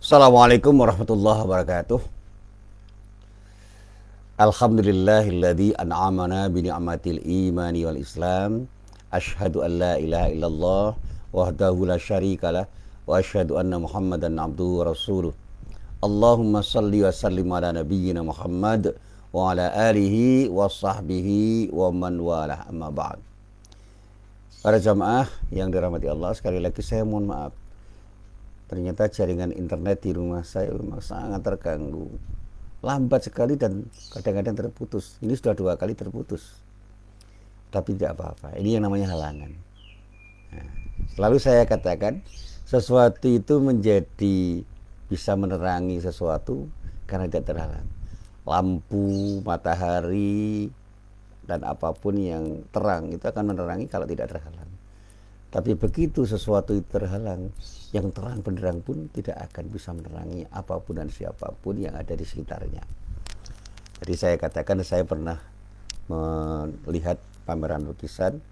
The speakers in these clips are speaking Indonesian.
Assalamualaikum warahmatullahi wabarakatuh. Alhamdulillahilladzi an'amana bi ni'matil imani wal islam. Asyhadu an la ilaha illallah wahdahu la syarikalah wa asyhadu anna Muhammadan abduhu wa rasuluh. Allahumma salli wa sallim ala nabiyyina Muhammad wa ala alihi wa sahbihi wa man walah, amma ba'd. Para jamaah yang dirahmati Allah, sekali lagi saya mohon maaf. Ternyata jaringan internet di rumah saya memang sangat terganggu, lambat sekali dan kadang-kadang terputus. Ini sudah 2 kali terputus, tapi tidak apa-apa, ini yang namanya halangan. Nah, selalu saya katakan sesuatu itu menjadi bisa menerangi sesuatu karena tidak terhalang. Lampu, matahari, dan apapun yang terang itu akan menerangi kalau tidak terhalang. Tapi begitu sesuatu itu terhalang, yang terang benderang pun tidak akan bisa menerangi apapun dan siapapun yang ada di sekitarnya. Jadi saya katakan, saya pernah melihat pameran lukisan,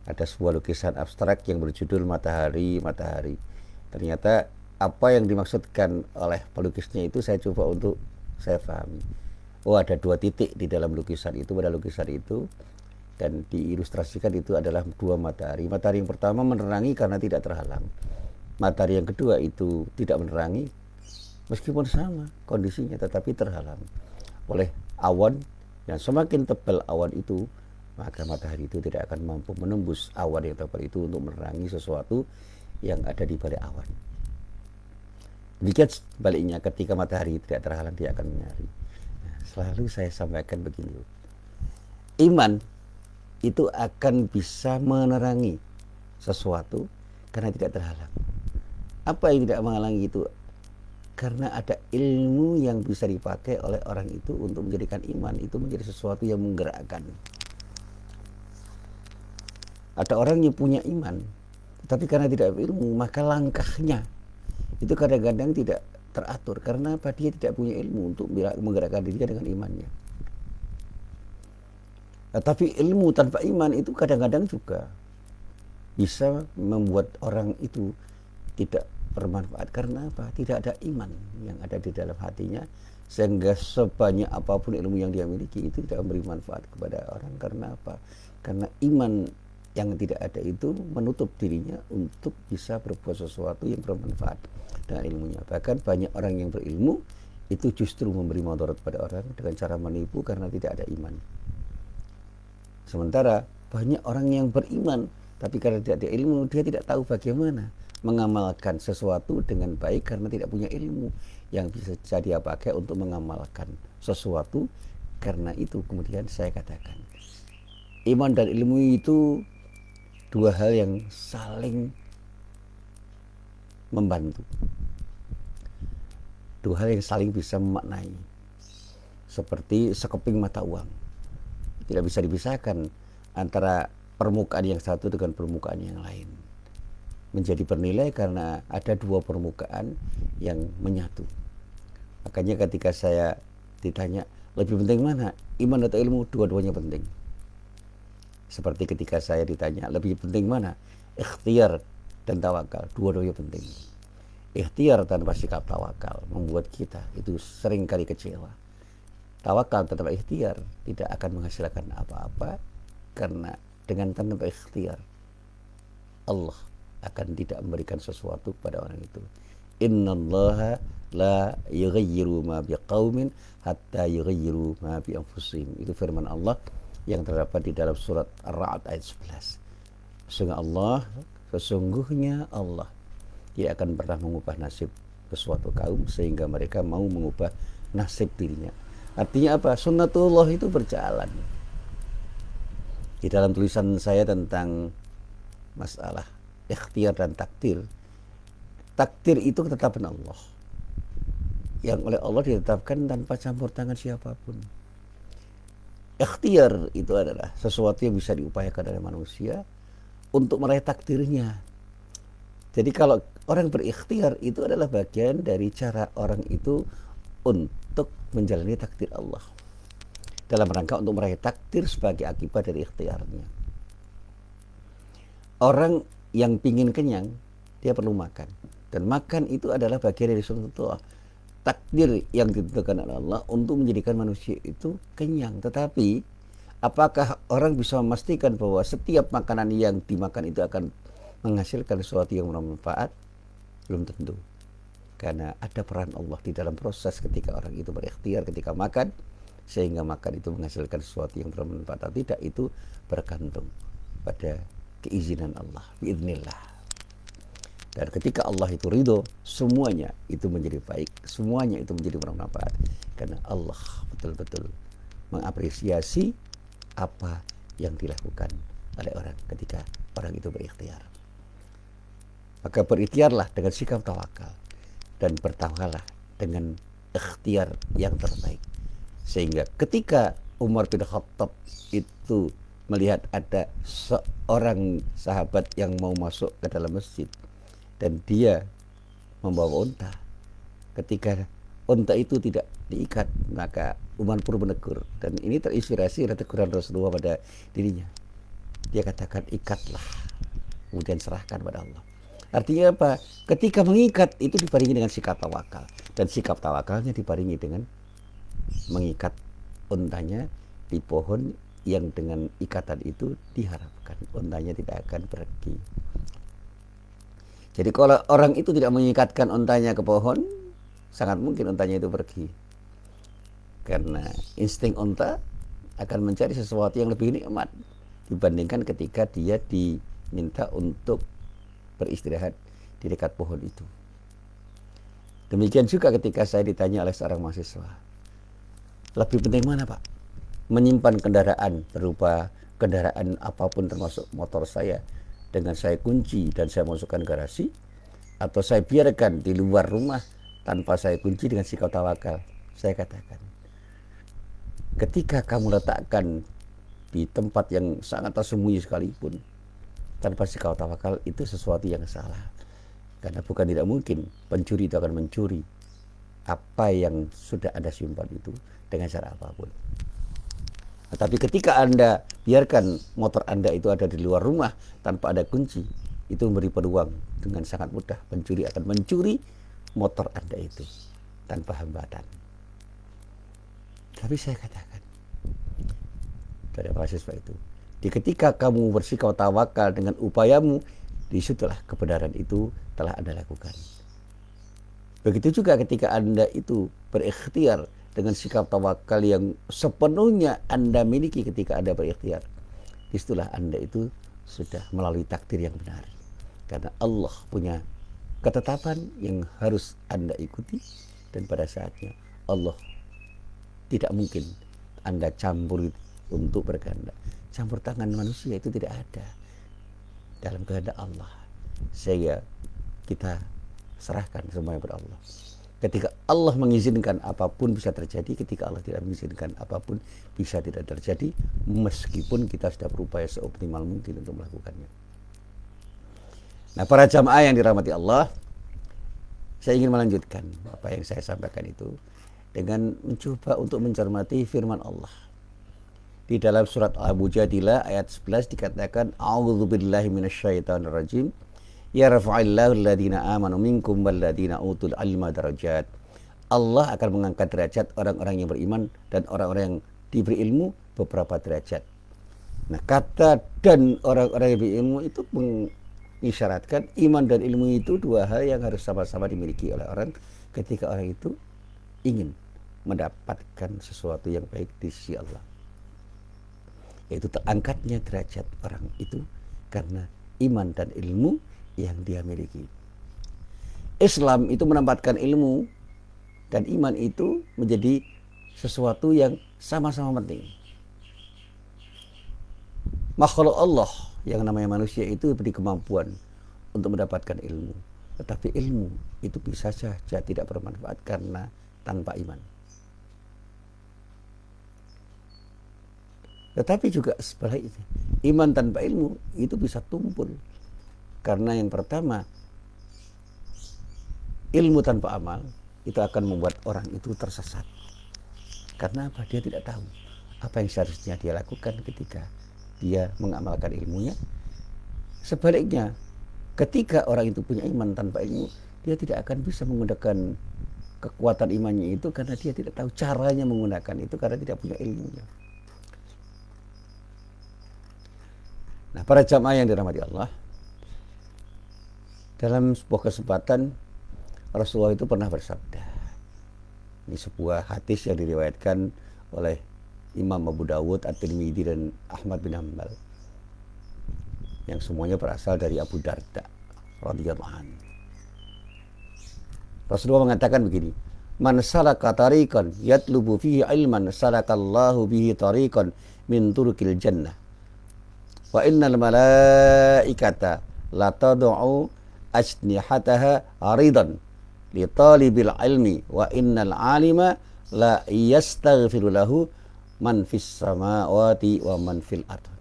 ada sebuah lukisan abstrak yang berjudul Matahari, Matahari. Ternyata apa yang dimaksudkan oleh pelukisnya itu saya coba untuk saya pahami. Oh, ada 2 titik di dalam lukisan itu, pada lukisan itu, dan diilustrasikan itu adalah 2 matahari. Matahari yang pertama menerangi karena tidak terhalang. Matahari yang kedua itu tidak menerangi meskipun sama kondisinya tetapi terhalang oleh awan, dan semakin tebal awan itu maka matahari itu tidak akan mampu menembus awan yang tebal itu untuk menerangi sesuatu yang ada di balik awan. Demikian sebaliknya, ketika matahari tidak terhalang dia akan menyari. Nah, selalu saya sampaikan begini, iman itu akan bisa menerangi sesuatu karena tidak terhalang. Apa yang tidak menghalangi itu? Karena ada ilmu yang bisa dipakai oleh orang itu untuk menjadikan iman itu menjadi sesuatu yang menggerakkan. Ada orang yang punya iman, tapi karena tidak ilmu, maka langkahnya itu kadang-kadang tidak teratur. Karena apa? Dia tidak punya ilmu untuk menggerakkan dirinya dengan imannya. Tapi ilmu tanpa iman itu kadang-kadang juga bisa membuat orang itu tidak bermanfaat. Karena apa? Tidak ada iman yang ada di dalam hatinya, sehingga sebanyak apapun ilmu yang dia miliki itu tidak memberi manfaat kepada orang. Karena apa? Karena iman yang tidak ada itu menutup dirinya untuk bisa berbuat sesuatu yang bermanfaat dengan ilmunya. Bahkan banyak orang yang berilmu itu justru memberi mudarat pada orang dengan cara menipu karena tidak ada iman. Sementara banyak orang yang beriman, tapi karena tidak ada ilmu, dia tidak tahu bagaimana mengamalkan sesuatu dengan baik karena tidak punya ilmu yang bisa dia pakai untuk mengamalkan sesuatu. Karena itu kemudian saya katakan, iman dan ilmu itu 2 hal yang saling membantu, 2 hal yang saling bisa memaknai, seperti sekeping mata uang. Tidak bisa dipisahkan antara permukaan yang satu dengan permukaan yang lain. Menjadi bernilai karena ada 2 permukaan yang menyatu. Makanya ketika saya ditanya, lebih penting mana? Iman atau ilmu? Dua-duanya penting. Seperti ketika saya ditanya, lebih penting mana? Ikhtiar dan tawakal. Dua-duanya penting. Ikhtiar tanpa sikap tawakal membuat kita itu seringkali kecewa. Tawakal tanpa ikhtiar tidak akan menghasilkan apa-apa, karena dengan tanpa ikhtiar Allah akan tidak memberikan sesuatu kepada orang itu. Innallaha la yughayyiru ma biqaumin hatta yughayyiru ma bi anfusihim. Itu firman Allah yang terdapat di dalam surat Ar-Ra'd ayat 11. Sesungguhnya Allah tidak akan pernah mengubah nasib sesuatu kaum sehingga mereka mau mengubah nasib dirinya. Artinya apa? Sunnatullah itu berjalan. Di dalam tulisan saya tentang masalah ikhtiar dan takdir, takdir itu ketetapan Allah yang oleh Allah ditetapkan tanpa campur tangan siapapun. Ikhtiar itu adalah sesuatu yang bisa diupayakan oleh manusia untuk meraih takdirnya. Jadi kalau orang berikhtiar, itu adalah bagian dari cara orang itu untuk menjalani takdir Allah, dalam rangka untuk meraih takdir sebagai akibat dari ikhtiarnya. Orang yang pingin kenyang, dia perlu makan. Dan makan itu adalah bagian dari sunnatullah. Takdir yang ditentukan oleh Allah untuk menjadikan manusia itu kenyang. Tetapi apakah orang bisa memastikan bahwa setiap makanan yang dimakan itu akan menghasilkan sesuatu yang bermanfaat? Belum tentu. Karena ada peran Allah di dalam proses ketika orang itu berikhtiar ketika makan, sehingga makan itu menghasilkan sesuatu yang bermanfaat atau tidak, itu bergantung pada keizinan Allah, biiznillah. Dan ketika Allah itu ridho, semuanya itu menjadi baik, semuanya itu menjadi bermanfaat. Karena Allah betul-betul mengapresiasi apa yang dilakukan oleh orang ketika orang itu berikhtiar. Maka berikhtiarlah dengan sikap tawakal dan bertawakallah dengan ikhtiar yang terbaik. Sehingga ketika Umar bin Khattab itu melihat ada seorang sahabat yang mau masuk ke dalam masjid dan dia membawa unta, ketika unta itu tidak diikat, maka Umar pun menegur, dan ini terinspirasi dari teguran Rasulullah pada dirinya. Dia katakan, ikatlah, kemudian serahkan pada Allah. Artinya apa? Ketika mengikat itu dibarengi dengan sikap tawakal, dan sikap tawakalnya dibarengi dengan mengikat untanya di pohon yang dengan ikatan itu diharapkan untanya tidak akan pergi. Jadi kalau orang itu tidak mengikatkan untanya ke pohon, sangat mungkin untanya itu pergi. Karena insting unta akan mencari sesuatu yang lebih nikmat dibandingkan ketika dia diminta untuk beristirahat di dekat pohon itu. Demikian juga ketika saya ditanya oleh seorang mahasiswa, lebih penting mana Pak? Menyimpan kendaraan berupa kendaraan apapun termasuk motor saya dengan saya kunci dan saya masukkan garasi, atau saya biarkan di luar rumah tanpa saya kunci dengan sikap tawakal? Saya katakan, ketika kamu letakkan di tempat yang sangat tersembunyi sekalipun tanpa sikap tawakal, itu sesuatu yang salah. Karena bukan tidak mungkin pencuri itu akan mencuri apa yang sudah Anda simpan itu dengan cara apapun. Tapi ketika Anda biarkan motor Anda itu ada di luar rumah tanpa ada kunci, itu memberi peluang dengan sangat mudah pencuri akan mencuri motor Anda itu tanpa hambatan. Tapi saya katakan pada mahasiswa itu, ketika kamu bersikap tawakal dengan upayamu, disitulah kebenaran itu telah Anda lakukan. Begitu juga ketika Anda itu berikhtiar dengan sikap tawakal yang sepenuhnya Anda miliki ketika Anda berikhtiar, disitulah Anda itu sudah melalui takdir yang benar. Karena Allah punya ketetapan yang harus Anda ikuti, dan pada saatnya Allah tidak mungkin Anda campur untuk berkehendak. Campur tangan manusia itu tidak ada dalam kehendak Allah. Sehingga kita serahkan semuanya kepada Allah. Ketika Allah mengizinkan, apapun bisa terjadi. Ketika Allah tidak mengizinkan, apapun bisa tidak terjadi, meskipun kita sudah berupaya seoptimal mungkin untuk melakukannya. Nah, para jamaah yang dirahmati Allah, saya ingin melanjutkan apa yang saya sampaikan itu dengan mencoba untuk mencermati firman Allah. Di dalam surat Al-Mujadilah ayat 11 dikatakan, A'udzubillahi minasyaitonirrajim. Ya rafa'illahu alladhina amanu minkum walladhina utul ilma darajat. Allah akan mengangkat derajat orang-orang yang beriman dan orang-orang yang diberi ilmu beberapa derajat. Nah, kata dan orang-orang yang berilmu itu mengisyaratkan iman dan ilmu itu dua hal yang harus sama-sama dimiliki oleh orang ketika orang itu ingin mendapatkan sesuatu yang baik di sisi Allah. Yaitu terangkatnya derajat orang itu karena iman dan ilmu yang dia miliki. Islam itu menempatkan ilmu dan iman itu menjadi sesuatu yang sama-sama penting. Makhluk Allah yang namanya manusia itu diberi kemampuan untuk mendapatkan ilmu. Tetapi ilmu itu bisa saja tidak bermanfaat karena tanpa iman. Tetapi juga sebaliknya, iman tanpa ilmu itu bisa tumpul. Karena yang pertama, ilmu tanpa amal itu akan membuat orang itu tersesat. Karena apa? Dia tidak tahu apa yang seharusnya dia lakukan ketika dia mengamalkan ilmunya. Sebaliknya, Ketika orang itu punya iman tanpa ilmu, dia tidak akan bisa menggunakan kekuatan imannya itu karena dia tidak tahu caranya menggunakan itu karena tidak punya ilmunya. Nah, para jamaah yang dirahmati Allah, dalam sebuah kesempatan Rasulullah itu pernah bersabda. Ini sebuah hadis yang diriwayatkan oleh Imam Abu Dawud, At-Tirmidzi dan Ahmad bin Hanbal, yang semuanya berasal dari Abu Darda radhiyallahu anhu. Rasulullah mengatakan begini, "Man salaka tariqan yatlubu fihi ilman salakallahu bihi tariqan min turukil jannah. Wa innal malaikata la tad'u ajnihataha aridan li talibil ilmi wa innal alima la yastaghfiru lahu man fis samawati wa man fil ardh."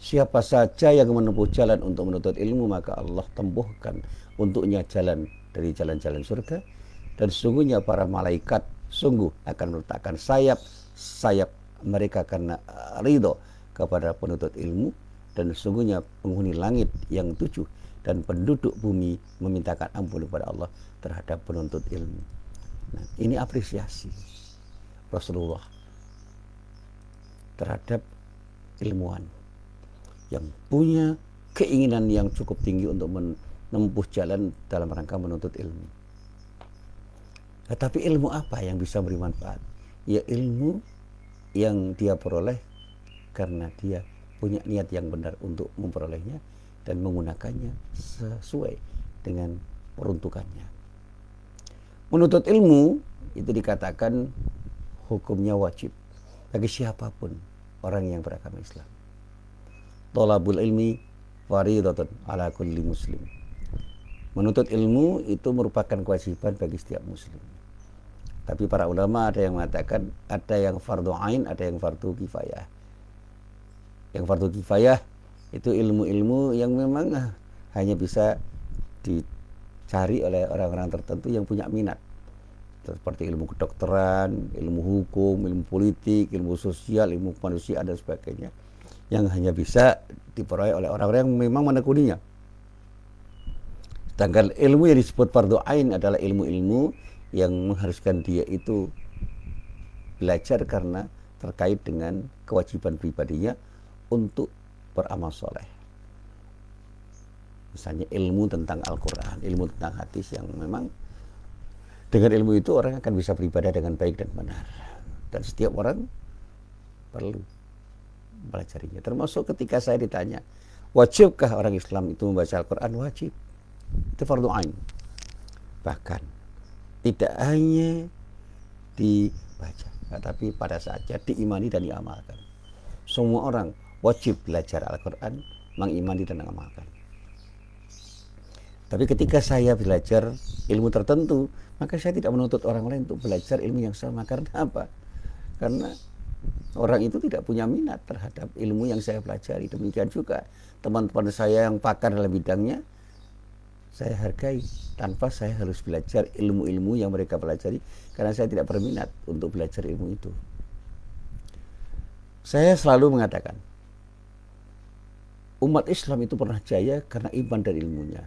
Siapa saja yang menempuh jalan untuk menuntut ilmu, maka Allah tempuhkan untuknya jalan dari jalan-jalan surga, dan sesungguhnya para malaikat sungguh akan meletakkan sayap mereka karena ridho kepada penuntut ilmu, dan sesungguhnya penghuni langit yang 7 dan penduduk bumi memintakan ampun kepada Allah terhadap penuntut ilmu. Nah, ini apresiasi Rasulullah terhadap ilmuwan yang punya keinginan yang cukup tinggi untuk menempuh jalan dalam rangka menuntut ilmu. Tetapi ilmu apa yang bisa beri manfaat? Ya ilmu yang dia peroleh karena dia punya niat yang benar untuk memperolehnya dan menggunakannya sesuai dengan peruntukannya. Menuntut ilmu itu dikatakan hukumnya wajib bagi siapapun orang yang beragama Islam. Thalabul ilmi fardhatun ala kulli muslim. Menuntut ilmu itu merupakan kewajiban bagi setiap muslim. Tapi para ulama ada yang mengatakan ada yang fardhu ain, ada yang fardhu kifayah. Yang fardhu kifayah itu ilmu-ilmu yang memang hanya bisa dicari oleh orang-orang tertentu yang punya minat. Seperti ilmu kedokteran, ilmu hukum, ilmu politik, ilmu sosial, ilmu kemanusiaan dan sebagainya, yang hanya bisa diperoleh oleh orang-orang yang memang menekuninya. Sedangkan ilmu yang disebut fardhu ain adalah ilmu-ilmu yang mengharuskan dia itu belajar karena terkait dengan kewajiban pribadinya untuk beramal soleh. Misalnya ilmu tentang Al-Quran, ilmu tentang hadis, yang memang dengan ilmu itu orang akan bisa beribadah dengan baik dan benar. Dan setiap orang perlu pelajarinya. Termasuk ketika saya ditanya, wajibkah orang Islam itu membaca Al-Quran? Wajib. Itu fardhu ain. Bahkan tidak hanya dibaca, tapi pada saatnya diimani dan diamalkan. Semua orang wajib belajar Al-Quran, mengimani dan mengamalkan. Tapi ketika saya belajar ilmu tertentu, maka saya tidak menuntut orang lain untuk belajar ilmu yang sama. Karena apa? Karena orang itu tidak punya minat terhadap ilmu yang saya pelajari. Demikian juga teman-teman saya yang pakar dalam bidangnya, saya hargai tanpa saya harus belajar ilmu-ilmu yang mereka pelajari, karena saya tidak berminat untuk belajar ilmu itu. Saya selalu mengatakan, umat Islam itu pernah jaya karena iman dan ilmunya.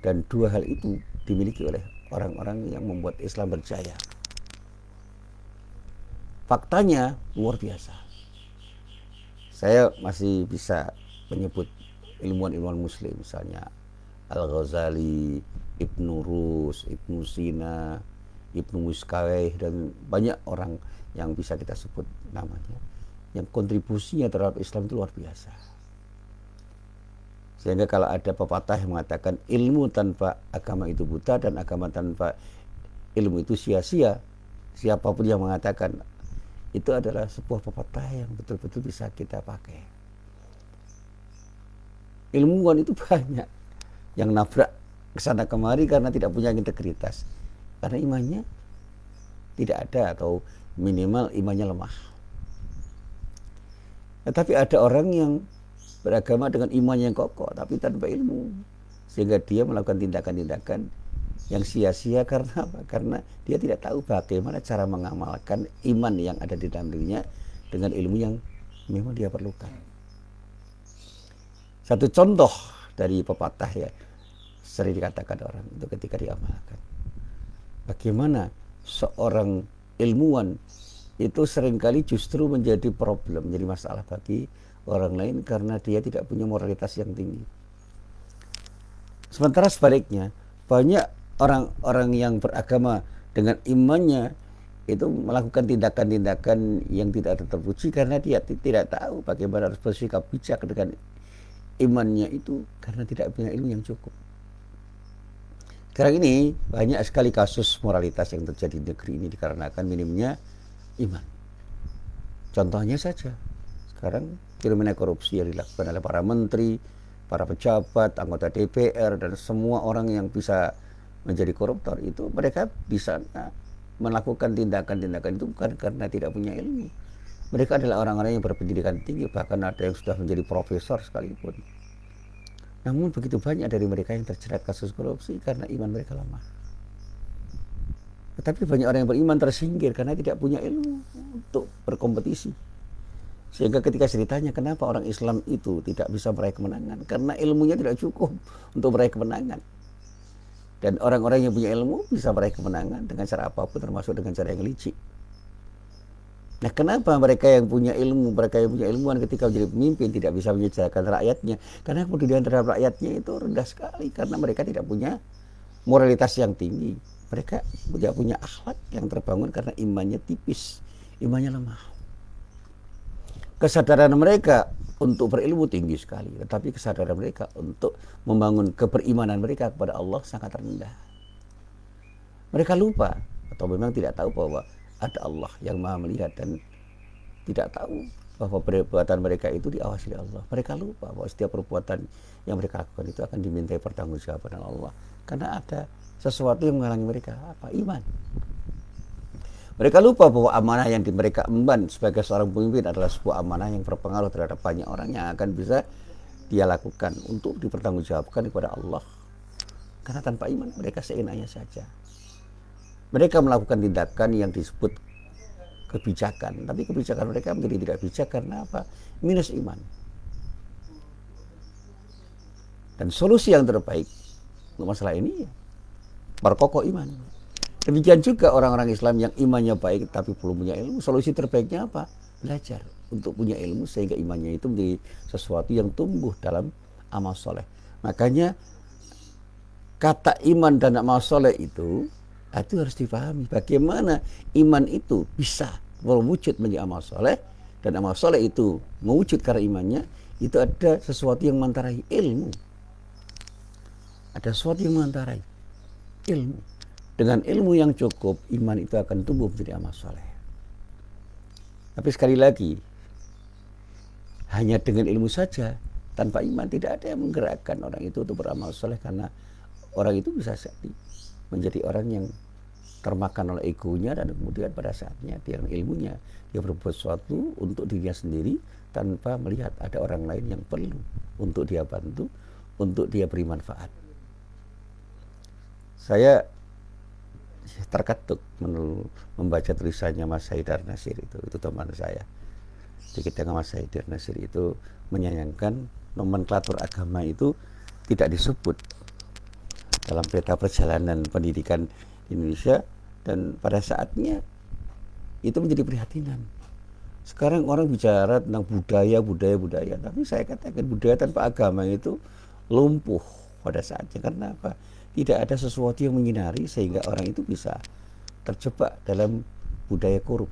Dan dua hal itu dimiliki oleh orang-orang yang membuat Islam berjaya. Faktanya luar biasa. Saya masih bisa menyebut ilmuwan-ilmuwan muslim, misalnya Al-Ghazali, Ibnu Rus, Ibnu Sina, Ibnu Muskaweh, dan banyak orang yang bisa kita sebut namanya, yang kontribusinya terhadap Islam itu luar biasa. Sehingga kalau ada pepatah yang mengatakan ilmu tanpa agama itu buta dan agama tanpa ilmu itu sia-sia, siapapun yang mengatakan itu adalah sebuah pepatah yang betul-betul bisa kita pakai. Ilmuwan itu banyak yang nabrak kesana kemari karena tidak punya integritas, karena imannya tidak ada atau minimal imannya lemah. Tetapi ada orang yang beragama dengan iman yang kokoh tapi tanpa ilmu, sehingga dia melakukan tindakan-tindakan yang sia-sia. Karena apa? Karena dia tidak tahu bagaimana cara mengamalkan iman yang ada di dalam dirinya dengan ilmu yang memang dia perlukan. Satu contoh dari pepatah ya, sering dikatakan orang itu ketika diamalkan. Bagaimana seorang ilmuwan itu seringkali justru menjadi problem, menjadi masalah bagi orang lain karena dia tidak punya moralitas yang tinggi. Sementara sebaliknya, banyak orang-orang yang beragama dengan imannya itu melakukan tindakan-tindakan yang tidak terpuji karena dia tidak tahu bagaimana harus bersikap bijak dengan imannya itu karena tidak punya ilmu yang cukup. Sekarang ini banyak sekali kasus moralitas yang terjadi di negeri ini dikarenakan minimnya iman. Contohnya saja, sekarang fenomena korupsi yang dilakukan oleh para menteri, para pejabat, anggota DPR, dan semua orang yang bisa menjadi koruptor itu mereka bisa melakukan tindakan-tindakan itu bukan karena tidak punya ilmu. Mereka adalah orang-orang yang berpendidikan tinggi, bahkan ada yang sudah menjadi profesor sekalipun. Namun begitu banyak dari mereka yang terjerat kasus korupsi karena iman mereka lemah. Tetapi banyak orang yang beriman tersingkir karena tidak punya ilmu untuk berkompetisi. Sehingga ketika ceritanya kenapa orang Islam itu tidak bisa meraih kemenangan, karena ilmunya tidak cukup untuk meraih kemenangan. Dan orang-orang yang punya ilmu bisa meraih kemenangan dengan cara apapun, termasuk dengan cara yang licik. Nah, kenapa mereka yang punya ilmu, mereka yang punya ilmuwan ketika menjadi pemimpin tidak bisa menyejahterakan rakyatnya? Karena kemudian terhadap rakyatnya itu rendah sekali karena mereka tidak punya moralitas yang tinggi. Mereka tidak punya akhlak yang terbangun karena imannya tipis, imannya lemah. Kesadaran mereka untuk berilmu tinggi sekali, tetapi kesadaran mereka untuk membangun keberimanan mereka kepada Allah sangat rendah. Mereka lupa atau memang tidak tahu bahwa ada Allah yang maha melihat dan tidak tahu bahwa perbuatan mereka itu diawasi oleh Allah. Mereka lupa bahwa setiap perbuatan yang mereka lakukan itu akan dimintai pertanggungjawaban oleh Allah. Karena ada sesuatu yang menghalangi mereka, apa? Iman. Mereka lupa bahwa amanah yang mereka emban sebagai seorang pemimpin adalah sebuah amanah yang berpengaruh terhadap banyak orang yang akan bisa dia lakukan untuk dipertanggungjawabkan kepada Allah. Karena tanpa iman mereka seenaknya saja. Mereka melakukan tindakan yang disebut kebijakan, tapi kebijakan mereka menjadi tidak bijak karena apa? Minus iman. Dan solusi yang terbaik untuk masalah ini perkokoh iman. Demikian juga orang-orang Islam yang imannya baik tapi belum punya ilmu, solusi terbaiknya apa? Belajar untuk punya ilmu sehingga imannya itu menjadi sesuatu yang tumbuh dalam amal soleh. Makanya kata iman dan amal soleh itu harus dipahami. Bagaimana iman itu bisa berwujud menjadi amal soleh dan amal soleh itu mewujud karena imannya, itu ada sesuatu yang mengantarai ilmu. Ada sesuatu yang mengantarai ilmu. Dengan ilmu yang cukup, iman itu akan tumbuh menjadi amal soleh. Tapi sekali lagi, hanya dengan ilmu saja, tanpa iman tidak ada yang menggerakkan orang itu untuk beramal soleh, karena orang itu bisa jadi menjadi orang yang termakan oleh egonya dan kemudian pada saatnya dia ilmunya dia berbuat sesuatu untuk dirinya sendiri tanpa melihat ada orang lain yang perlu untuk dia bantu, untuk dia beri manfaat. Saya terketuk membaca tulisannya Mas Haidar Nasir itu teman saya. Jadi ketika Mas Haidar Nasir itu menyayangkan nomenklatur agama itu tidak disebut dalam peta perjalanan pendidikan Indonesia, dan pada saatnya itu menjadi prihatinan. Sekarang orang bicara tentang budaya, tapi saya katakan budaya tanpa agama itu lumpuh pada saatnya. Karena apa? Tidak ada sesuatu yang menyinari sehingga orang itu bisa terjebak dalam budaya korup.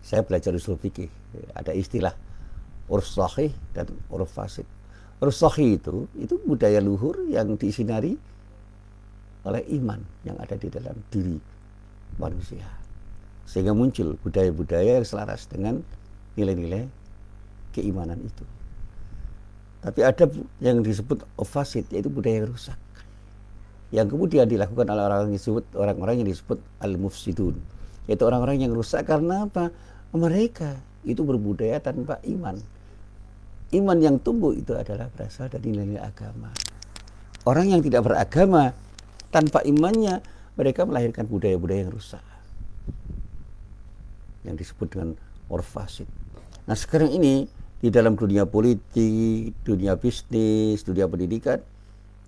Saya belajar usul fikih, ada istilah urf sahih dan urf fasid. Urf sahih itu budaya luhur yang disinari oleh iman yang ada di dalam diri manusia, sehingga muncul budaya-budaya yang selaras dengan nilai-nilai keimanan itu. Tapi ada yang disebut fasid, yaitu budaya yang rusak, yang kemudian dilakukan oleh orang-orang yang disebut al-mufsidun, yaitu orang-orang yang rusak karena apa? Mereka itu berbudaya tanpa iman. Iman yang tumbuh itu adalah berasal dari nilai-nilai agama. Orang yang tidak beragama tanpa imannya, mereka melahirkan budaya-budaya yang rusak, yang disebut dengan urf fasid. Nah sekarang ini di dalam dunia politik, dunia bisnis, dunia pendidikan,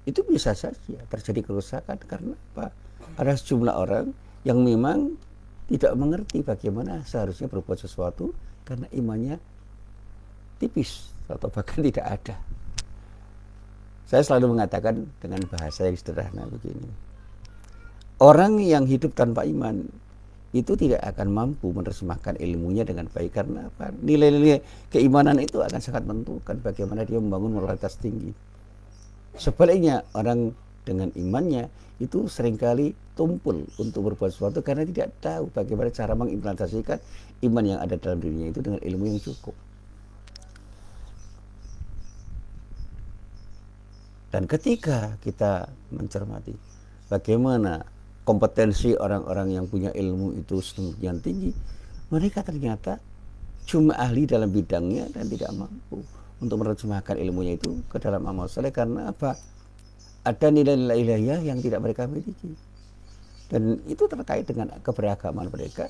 itu bisa saja terjadi kerusakan karena apa? Ada sejumlah orang yang memang tidak mengerti bagaimana seharusnya berbuat sesuatu karena imannya tipis atau bahkan tidak ada. Saya selalu mengatakan dengan bahasa yang sederhana begini. Orang yang hidup tanpa iman itu tidak akan mampu menerjemahkan ilmunya dengan baik karena apa? Nilai-nilai keimanan itu akan sangat menentukan bagaimana dia membangun moralitas tinggi. Sebaliknya orang dengan imannya itu seringkali tumpul untuk berbuat sesuatu karena tidak tahu bagaimana cara mengimplementasikan iman yang ada dalam dirinya itu dengan ilmu yang cukup. Dan ketika kita mencermati bagaimana kompetensi orang-orang yang punya ilmu itu sedemikian tinggi, mereka ternyata cuma ahli dalam bidangnya dan tidak mampu untuk menerjemahkan ilmunya itu ke dalam amal saleh karena apa? Ada nilai-nilai ilahiyah yang tidak mereka miliki. Dan itu terkait dengan keberagaman mereka,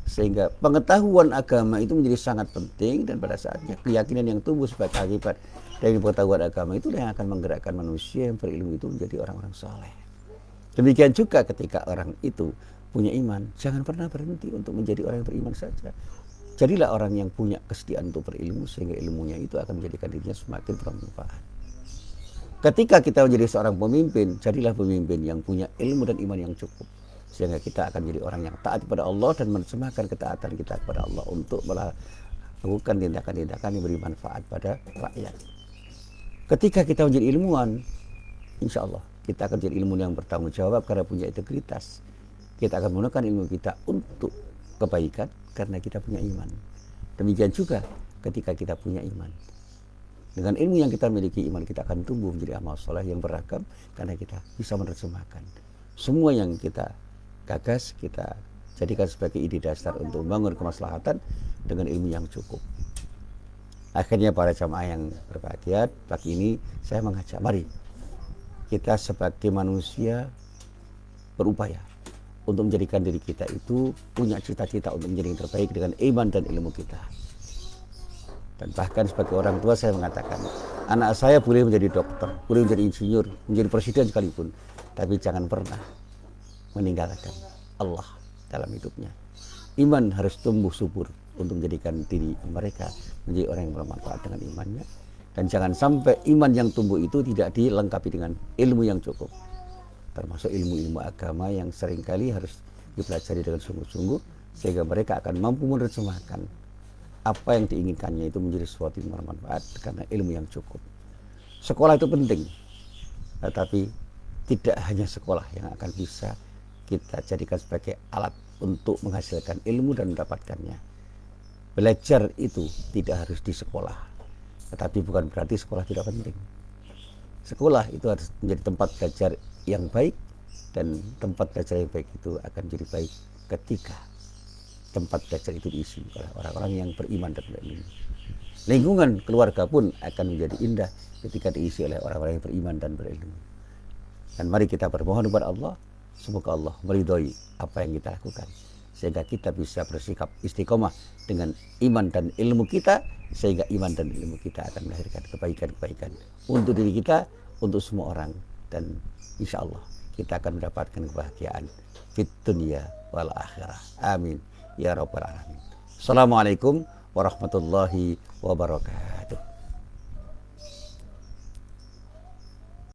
sehingga pengetahuan agama itu menjadi sangat penting, dan pada saatnya keyakinan yang tumbuh sebagai akibat dari pengetahuan agama itu yang akan menggerakkan manusia yang berilmu itu menjadi orang-orang saleh. Demikian juga ketika orang itu punya iman, jangan pernah berhenti untuk menjadi orang yang beriman saja. Jadilah orang yang punya kesetiaan untuk berilmu, sehingga ilmunya itu akan menjadikan dirinya semakin bermanfaat. Ketika kita menjadi seorang pemimpin, jadilah pemimpin yang punya ilmu dan iman yang cukup, sehingga kita akan menjadi orang yang taat kepada Allah dan menerjemahkan ketaatan kita kepada Allah untuk melakukan tindakan-tindakan yang beri manfaat pada rakyat. Ketika kita menjadi ilmuwan, insya Allah kita akan menjadi ilmuwan yang bertanggung jawab karena punya integritas. Kita akan menggunakan ilmu kita untuk kebaikan karena kita punya iman. Demikian juga ketika kita punya iman. Dengan ilmu yang kita miliki, iman kita akan tumbuh menjadi amal soleh yang beragam karena kita bisa menerjemahkan semua yang kita gagas, kita jadikan sebagai ide dasar untuk membangun kemaslahatan dengan ilmu yang cukup. Akhirnya para jamaah yang berbahagia, pagi ini saya mengajak, mari kita sebagai manusia berupaya untuk menjadikan diri kita itu punya cita-cita untuk menjadi yang terbaik dengan iman dan ilmu kita. Dan bahkan sebagai orang tua saya mengatakan, anak saya boleh menjadi dokter, boleh menjadi insinyur, menjadi presiden sekalipun, tapi jangan pernah meninggalkan Allah dalam hidupnya. Iman harus tumbuh subur untuk menjadikan diri mereka menjadi orang yang bermanfaat dengan imannya. Dan jangan sampai iman yang tumbuh itu tidak dilengkapi dengan ilmu yang cukup, termasuk ilmu-ilmu agama yang seringkali harus dipelajari dengan sungguh-sungguh, sehingga mereka akan mampu menerjemahkan apa yang diinginkannya itu menjadi sesuatu yang bermanfaat karena ilmu yang cukup. Sekolah itu penting, tetapi tidak hanya sekolah yang akan bisa kita jadikan sebagai alat untuk menghasilkan ilmu dan mendapatkannya. Belajar itu tidak harus di sekolah, tetapi bukan berarti sekolah tidak penting. Sekolah itu harus menjadi tempat belajar yang baik, dan tempat belajar yang baik itu akan jadi baik ketika tempat belajar itu diisi oleh orang-orang yang beriman dan berilmu. Lingkungan keluarga pun akan menjadi indah ketika diisi oleh orang-orang yang beriman dan berilmu. Dan mari kita bermohon kepada Allah, semoga Allah meridhoi apa yang kita lakukan, sehingga kita bisa bersikap istiqomah dengan iman dan ilmu kita, sehingga iman dan ilmu kita akan melahirkan kebaikan-kebaikan untuk diri kita, untuk semua orang, dan insya Allah kita akan mendapatkan kebahagiaan fit dunya wal akhirah. Amin ya rabbal alamin. Assalamualaikum warahmatullahi wabarakatuh.